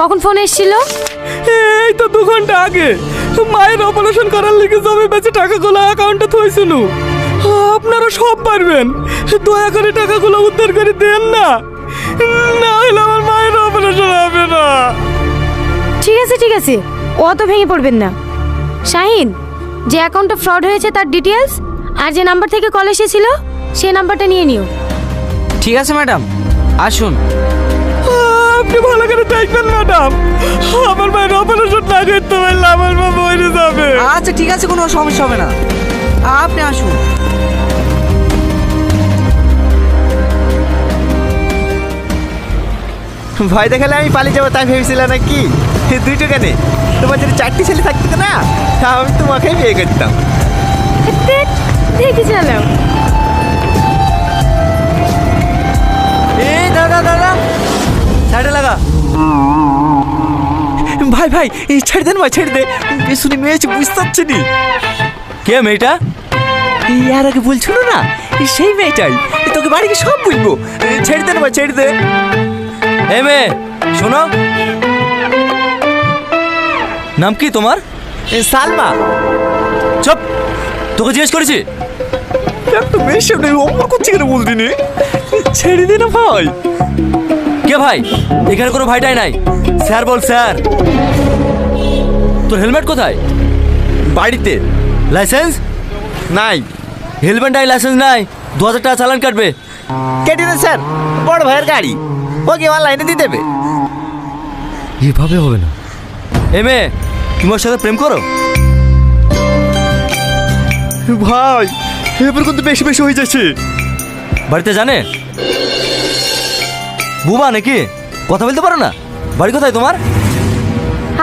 কখন ফোন এসেছিল? এই তো 2 ঘন্টা আগে। মায়ের অপারেশন করার লিগে জমি বেচে টাকাগুলো অ্যাকাউন্টে থইছিল। আপনারা সব পারবেন, দয়া করে টাকাগুলো উদ্ধার করে দেন না, না হলে আমার মায়ের অপারেশন হবে না। ঠিক আছে, অত ভেঙে পড়বেন না। শাহিন, যে অ্যাকাউন্টটা ফ্রড হয়েছে তার ডিটেলস আর যে নাম্বার থেকে কল এসেছিল সেই নাম্বারটা নিয়ে নিও। ঠিক আছে ম্যাডাম, আসুন। আপনি ভালো করে দেখবেন ম্যাডাম, আমার মায়ের অপারেশন না করতে পারলে আমার মা মরে যাবে। আচ্ছা ঠিক আছে, কোনো সমস্যা হবে না, আপনি আসুন। ভয় দেখালে আমি পালিয়ে যাবো তাই ভেবেছিলাম নাকি? 2 কেনে তোমার যদি 4টি ছেলে থাকতো না, আমি তোমাকেই বিয়ে করতাম। দেখি চালাও। এই দাদা দাদা, সাইডে লাগা। ভাই ভাই ছেড়ে দেন ভাই, ছেড়ে দে। শুনে মেয়েছে বুঝতে পারছি নি। কে মেয়েটা? ইয়ার আগে বলছিল না, সেই মেয়েটাই। তোকে বাড়ি গিয়ে সব বলবো। ছেড়ে দেন ভাই, ছেড়ে দে। এই মেয়ে শোনো, নাম কি তোমার? সালমা। চুপ, তোকে জিজ্ঞেস করেছি। একটা মেয়ের সামনে অমর করছি কেন বলতি নি? ছেড়ে দে না ভাই। কে ভাই? এখানে কোনো ভাইটাই নাই। স্যার বল স্যার। তোর হেলমেট কোথায়? বাড়িতে লাইসেন্স নাই। হেলমেট নাই, লাইসেন্স নাই, 2000 টাকা চালান কাটবে। কেটে দেন স্যার, বড় ভাইয়ের গাড়ি, ওকে অনলাইনে দিয়ে দেবে। এভাবে হবে না। এ মেয়ে, তুমি ওর সাথে প্রেম করো? ভাই এবার কিন্তু বেশি বেশি হয়ে যাচ্ছে। বাড়িতে জানে? বুবা নাকি? কথা বলতে পারো না? বাড়ি কোথায় তোমার?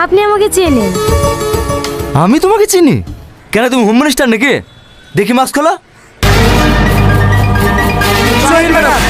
আপনি আমাকে চেনেন? আমি তোমাকে চিনি। কেন, তুমি হোম মিনিস্টার নাকি? দেখি মাস্ক খোলো। ম্যাডাম